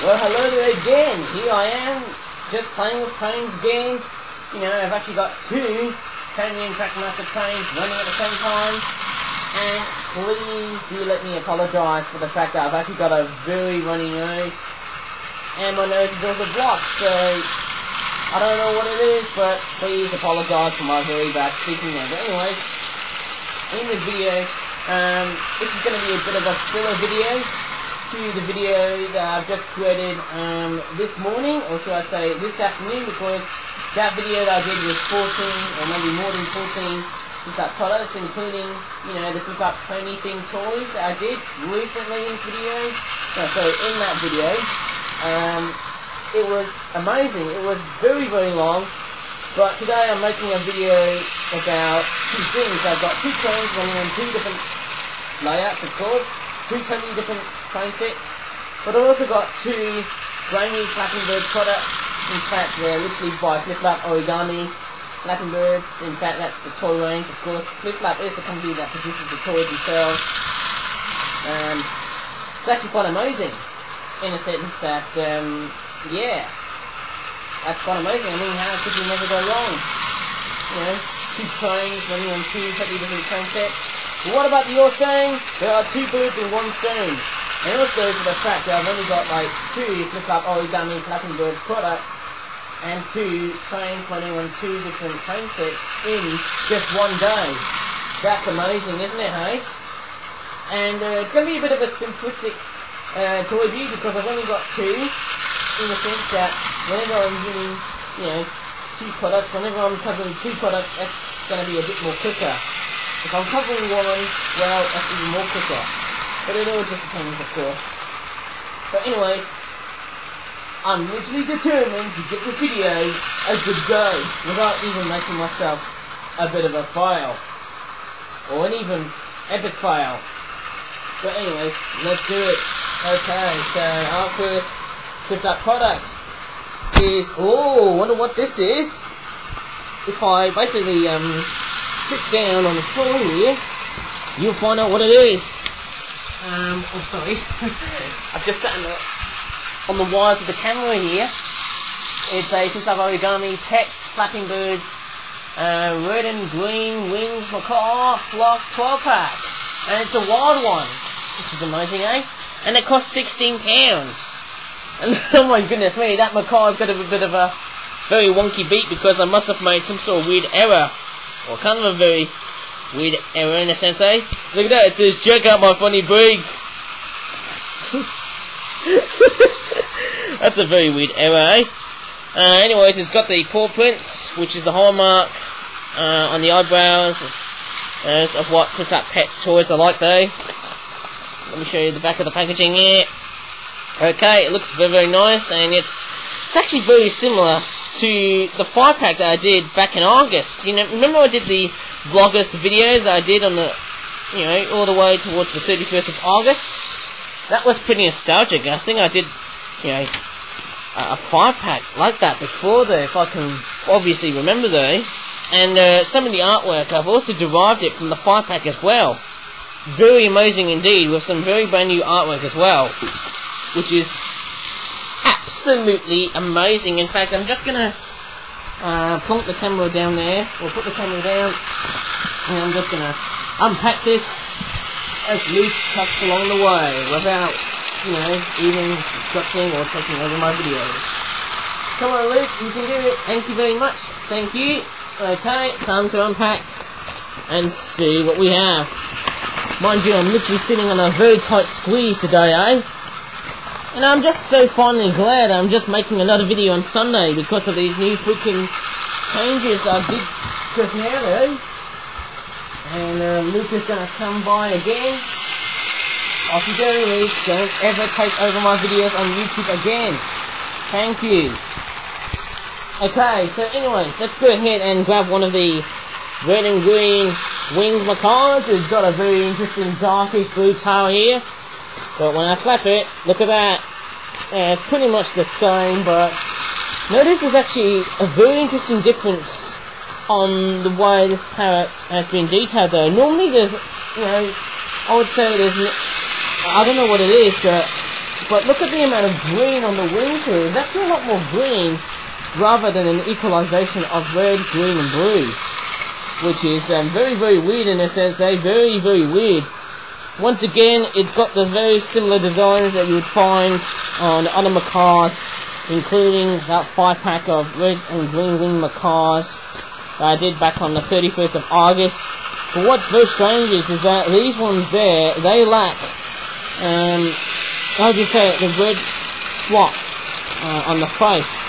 Well, hello there again. Here I am, just playing with trains again. You know, I've actually got two Tomy and Trackmaster trains running at the same time. And please do let me apologise for the fact that I've actually got a very runny nose. And my nose is also blocked, so I don't know what it is, but please apologise for my very bad speaking there. But anyways, in the video, this is going to be a bit of a filler video to the video that I've just created this morning, or should I say this afternoon, because that video that I did was 14 or maybe more than 14 flip-up products, including, you know, the flip-up Tomy themed toys that I did recently in this video. So in that video, it was amazing. It was very, very long, but today I'm making a video about two things. I've got two trains running on two different layouts, of course, two totally different train sets, but I've also got two brand new Flapping Bird products. In fact, they're literally by Flip-Flap Origami Flapping Birds. In fact, that's the toy range, of course. Flip-Flap is the company that produces the toys themselves. It's actually quite amazing, in a sense that, yeah, that's quite amazing. I mean, how could you never go wrong? You know, two trains running on two totally different train sets. But what about you're saying? There are two birds in one stone. And also for the fact that I've only got like two Flip-Flap Origami Flapping Bird products and two trains running on two different train sets in just one day. That's amazing, isn't it, hey? And it's going to be a bit of a simplistic toy view because I've only got two, in the sense that whenever I'm doing, you know, two products, whenever I'm covering two products, that's going to be a bit more quicker. If I'm covering one, well, that's even more quicker. But it all just depends, of course. But anyways, I'm literally determined to get this video a good go without even making myself a bit of a fail. Or an even epic fail. But anyways, let's do it. Okay, so our first flip-up product is, oh, wonder what this is. If I basically sit down on the floor here, you'll find out what it is. Oh, sorry. I've just sat on the wires of the camera here. It's a Flip-Flap Origami Pets Flapping Birds Red and Green Wings Macaw Flock 12-pack. And it's a wild one, which is amazing, eh? And it costs £16. And oh my goodness me, that Macaw's got a bit of a very wonky beat because I must have made some sort of weird error. Or kind of a very weird error in a sense, eh? Look at that, it says, check out my funny break. That's a very weird error, eh? Anyways, it's got the paw prints, which is the hallmark on the eyebrows of what Flip-Flap Pets toys are like, though. Let me show you the back of the packaging here. Okay, it looks very, very nice, and it's actually very similar to the 5-pack that I did back in August. You know, remember I did the vloggers videos that I did on the, you know, all the way towards the 31st of August? That was pretty nostalgic. I think I did, you know, a 5-pack like that before though, if I can obviously remember though. And some of the artwork, I've also derived it from the 5-pack as well. Very amazing indeed, with some very brand new artwork as well, which is absolutely amazing. In fact, I'm just gonna plonk the camera down there, or put the camera down, and I'm just gonna unpack this as Luke cuts along the way, without, you know, even instructing or taking over my videos. Come on, Luke, you can do it. Thank you very much. Thank you. Okay, time to unpack and see what we have. Mind you, I'm literally sitting on a very tight squeeze today, eh? And I'm just so finally glad I'm just making another video on Sunday because of these new freaking changes I did just now, though. And Luke is going to come by again. Off you go, Luke. Don't ever take over my videos on YouTube again. Thank you. Okay, so anyways, let's go ahead and grab one of the red and green Wings Macaws. It's got a very interesting darkish blue tail here. But when I flap it, look at that. It's pretty much the same, but notice there's actually a very interesting difference on the way this parrot has been detailed though. Normally there's, you know, I would say there's, I don't know what it is, but but look at the amount of green on the wings here. There's actually a lot more green rather than an equalization of red, green and blue, which is very, very weird in a sense, very, very weird. Once again, it's got the very similar designs that you would find on other macaws, including that 5-pack of red and green wing macaws that I did back on the 31st of August. But what's very strange is that these ones there, they lack, how do you say it, the red spots on the face,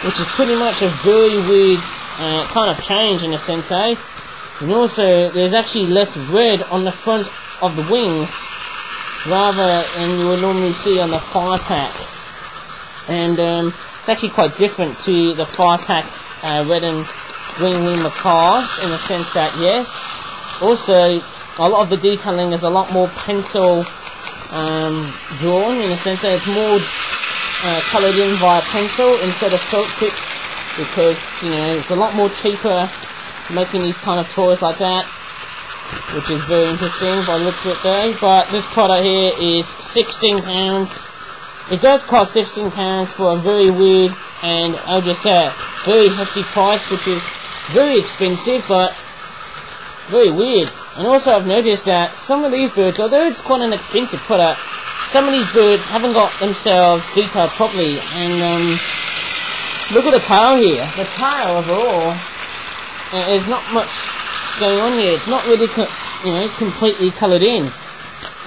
which is pretty much a very weird kind of change in a sense, eh? And also, there's actually less red on the front of the wings, rather than you would normally see on the 5-pack. And it's actually quite different to the 5-pack red and green wing macaws, in the sense that, yes, also, a lot of the detailing is a lot more pencil drawn, in the sense that it's more coloured in via pencil instead of felt tip, because, you know, it's a lot more cheaper making these kind of toys like that, which is very interesting by the looks of it though. But this product here is £16. It does cost £16 for a very weird and, I'll just say, very hefty price, which is very expensive but very weird. And also I've noticed that some of these birds, although it's quite an expensive product, some of these birds haven't got themselves detailed properly. And look at the tail here. The tail overall, there's not much going on here. It's not really, you know, completely coloured in,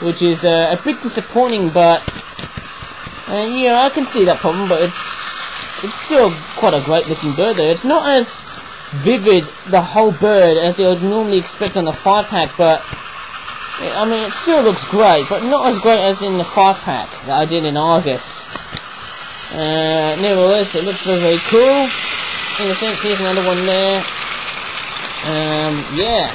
which is a bit disappointing. But yeah, I can see that problem. But it's still quite a great looking bird though. It's not as vivid, the whole bird, as you would normally expect on the 5-pack, but I mean, it still looks great, but not as great as in the 5-pack that I did in August. Nevertheless, it looks very, very cool. In a sense, here's another one there. Yeah,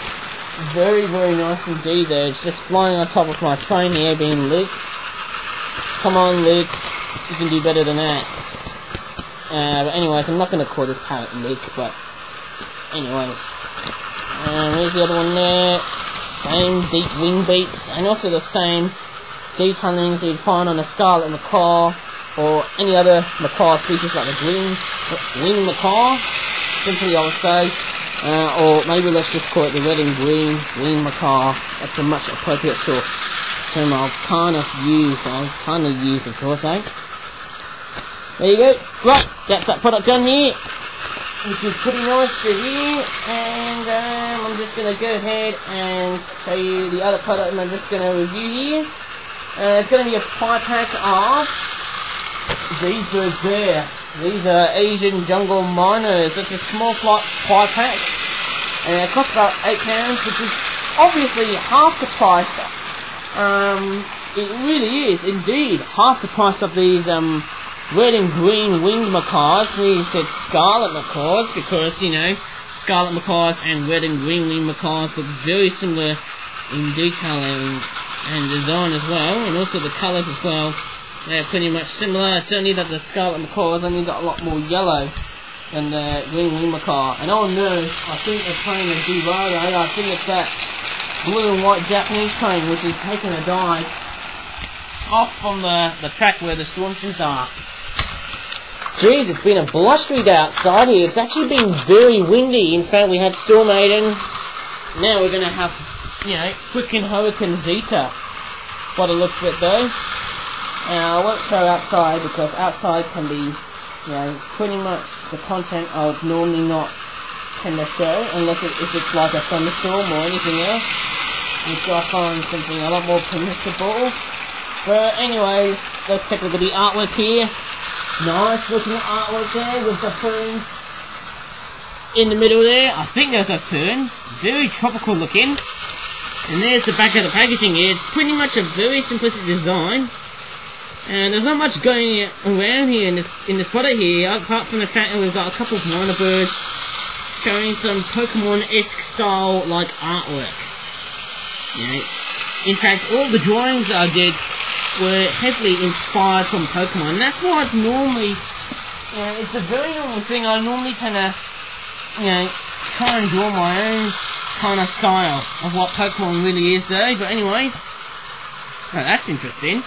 very, very nice indeed though. It's just flying on top of my train here, being Luke. Come on, Luke, you can do better than that. But anyways, I'm not going to call this parrot Luke, but anyways, here's the other one there. Same deep wing beats, and also the same detailings you'd find on a scarlet macaw or any other macaw species like the green wing macaw, simply I would say, or maybe let's just call it the red and green wing macaw. That's a much appropriate sort of term I'll kind of use, of course, eh? There you go. Right, that's that product done here, which is pretty nice to hear. And I'm just going to go ahead and show you the other product I'm just going to review here. It's going to be a 5-pack of these birds there. These are Asian jungle miners. It's a small flight 5-pack, and it costs about £8, which is obviously half the price. It really is indeed half the price of these red and green winged macaws. These said scarlet macaws because, you know, scarlet macaws and red and green winged macaws look very similar in detailing and design as well, and also the colours as well. They're pretty much similar. It's only that the scarlet macaws only got a lot more yellow than the green winged macaw. And oh no, I think they're playing a derail. I think it's that blue and white Japanese train which is taking a dive off from the track where the stormtroopers are. Jeez, it's been a blustery day outside here. It's actually been very windy. In fact, we had Storm Aiden. Now we're going to have, you know, freaking Hurricane Zeta, by the looks of it though. I won't show outside because outside can be, you know, pretty much the content I would normally not tend to show, unless if it's like a thunderstorm or anything else, which I find something a lot more permissible. But anyways, let's take a look at the artwork here. Nice looking artwork there with the ferns in the middle there. I think those are ferns. Very tropical looking. And there's the back of the packaging here. It's pretty much a very simplistic design. And there's not much going around here in this product here, apart from the fact that we've got a couple of minor birds showing some Pokemon-esque style like artwork. You know, in fact, all the drawings I did were heavily inspired from Pokemon. And that's why I'd normally, you know, it's a very normal thing. I normally tend to, you know, try and draw my own kind of style of what Pokemon really is though. But anyways, oh, that's interesting.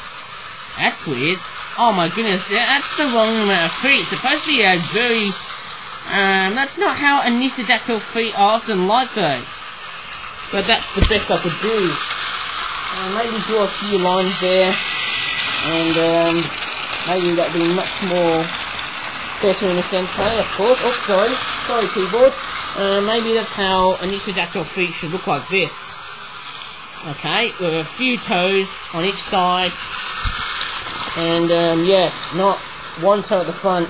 That's weird. Oh my goodness, that's the wrong amount of feet. It's supposed to be a very... that's not how anisodactyl feet are often like though. But that's the best I could do. Maybe draw a few lines there. And maybe that'd be much more better in a sense, hey, of course. Oh, sorry keyboard. Maybe that's how anisodactyl feet should look like this. Okay, with a few toes on each side. And yes, not one toe at the front,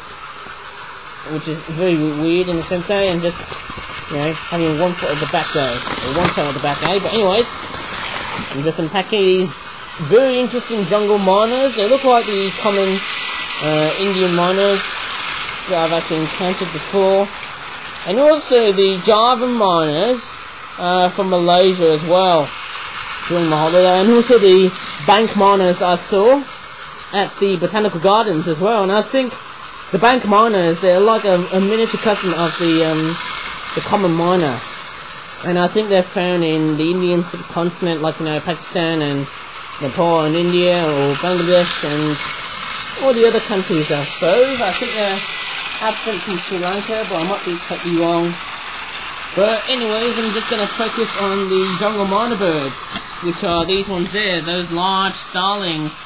which is very weird in a sense, eh? And just, you know, having one foot at the back though, or one toe at the back, eh? But anyways, I'm just unpacking these very interesting jungle mynahs. They look like the common Indian mynahs that I've actually encountered before, and also the Java mynahs from Malaysia as well during my holiday, and also the bank mynahs I saw at the botanical gardens as well. And I think the bank mynahs, they're like a miniature cousin of the common mynah, and I think they're found in the Indian subcontinent, like, you know, Pakistan and Nepal and India, or Bangladesh and all the other countries, I suppose. I think they're absent from Sri Lanka, but I might be totally wrong. But anyways, I'm just going to focus on the jungle mynah birds, which are these ones there, those large starlings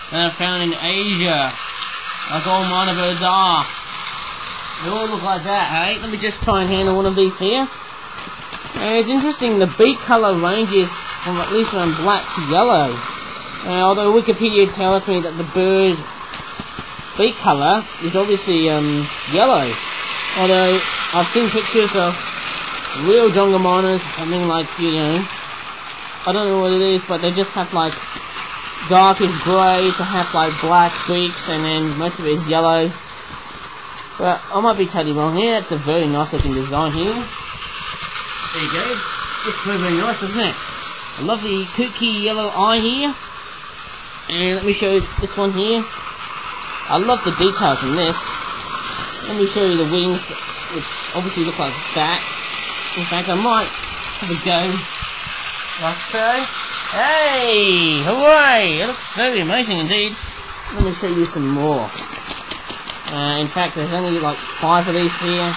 that are found in Asia, like all mynah birds are. They all look like that, hey? Let me just try and handle one of these here. It's interesting, the beak colour ranges from at least around black to yellow. Although Wikipedia tells me that the bird beak colour is obviously yellow. Although I've seen pictures of real jungle mynahs, I mean, like, you know, I don't know what it is, but they just have like darkish grey to have like black beaks, and then most of it is yellow. But I might be totally wrong here. It's a very nice looking design here. There you go. Looks very, very nice, doesn't it? A lovely kooky yellow eye here. And let me show you this one here. I love the details in this. Let me show you the wings, which obviously look like that. In fact, I might have a go like so. Hey! Hooray! It looks very amazing indeed. Let me show you some more. In fact, there's only like 5 of these here.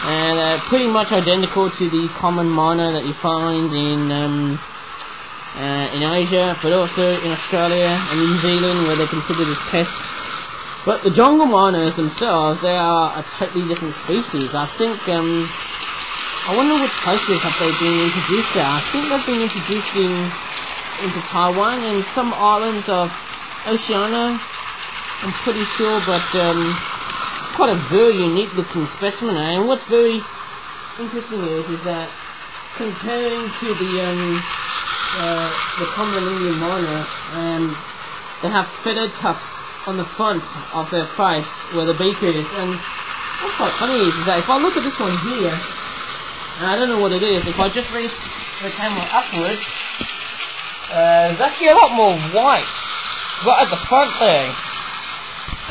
And they're pretty much identical to the common mynah that you find in Asia, but also in Australia and New Zealand, where they're considered as pests. But the jungle mynahs themselves, they are a totally different species. I think, I wonder which places have they been introduced there. I think they've been introduced into Taiwan and some islands of Oceania, I'm pretty sure, but it's quite a very unique looking specimen, eh? And what's very interesting is that comparing to the common Indian mynah, they have feather tufts on the front of their face where the beak is. And what's quite funny is that if I look at this one here, and I don't know what it is, if I just bring the camera upward, there's actually a lot more white right at the front there.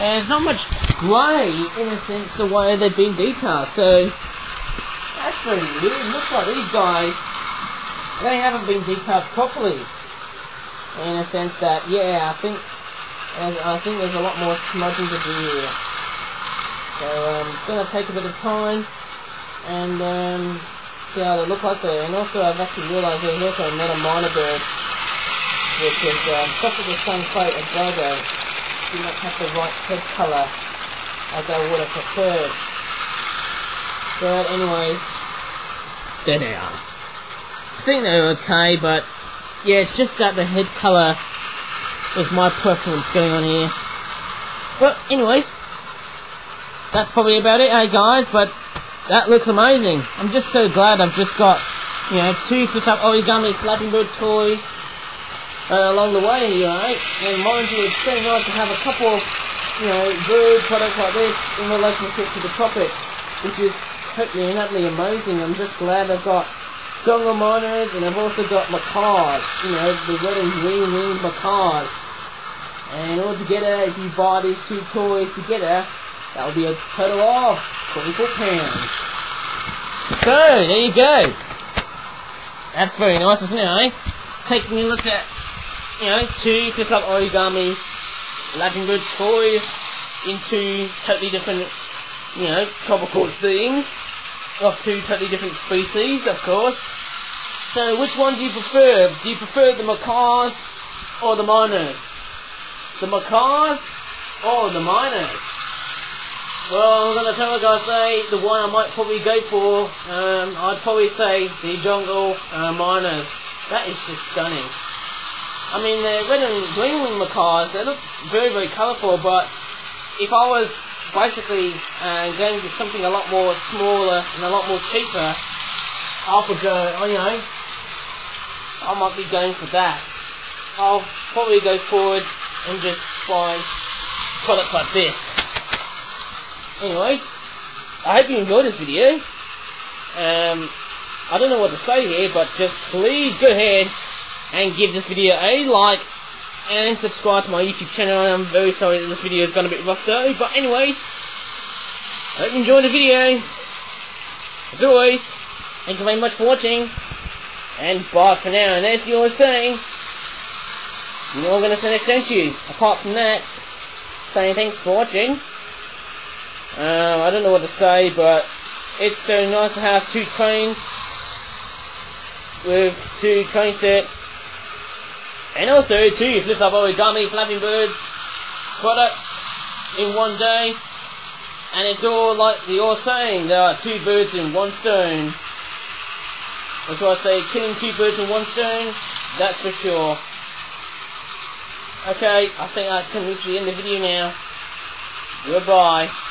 And there's not much grey, in a sense, the way they've been detailed. So that's very weird. It looks like these guys, they haven't been detailed properly, in a sense that, yeah, I think there's a lot more smudging to do here. So it's going to take a bit of time and see how they look like there. And also I've actually realised there's also another mynah bird, which is stuck with the same fate as Dodo. Do not have the right head colour as I would have preferred. But anyways, there they are. I think they're okay, but yeah, it's just that the head colour was my preference going on here. But anyways, that's probably about it, hey guys, but that looks amazing. I'm just so glad I've just got, you know, 2 flip-up origami Flapping Bird toys along the way here, right? And mind you, it's so nice to have a couple of, you know, bird products like this in relationship to the tropics, which is totally and utterly amazing. I'm just glad I've got jungle mynahs, and I've also got macaws, you know, the red and green winged macaws. And all together, if you buy these 2 toys together, that will be a total of £24. So, there you go. That's very nice, isn't it, eh? Taking a look at, you know, 2 flip-up origami Flapping Bird toys into totally different, you know, tropical themes of two totally different species, of course. So, which one do you prefer? Do you prefer the macaws or the Mynahs? The macaws or the Mynahs? Well, I'm gonna tell you what I say. The one I might probably go for, I'd probably say the jungle Mynahs. That is just stunning. I mean, the red and green macaws, they look very, very colourful, but if I was basically going for something a lot more smaller and a lot more cheaper, I would go, you know, I might be going for that. I'll probably go forward and just buy products like this. Anyways, I hope you enjoyed this video. I don't know what to say here, but just please go ahead and give this video a like and subscribe to my YouTube channel. I'm very sorry that this video has gone a bit rough though, but anyways, I hope you enjoyed the video. As always, thank you very much for watching, and bye for now. And as you always say, you're all going to say next, don't you? Apart from that, saying thanks for watching. I don't know what to say, but it's so nice to have two trains with two train sets, and also two flip up origami Flapping Birds products in one day. And it's all like the old saying, there are two birds in one stone. That's why I say killing two birds in one stone, that's for sure. Okay, I think I can reach the end of the video now. Goodbye.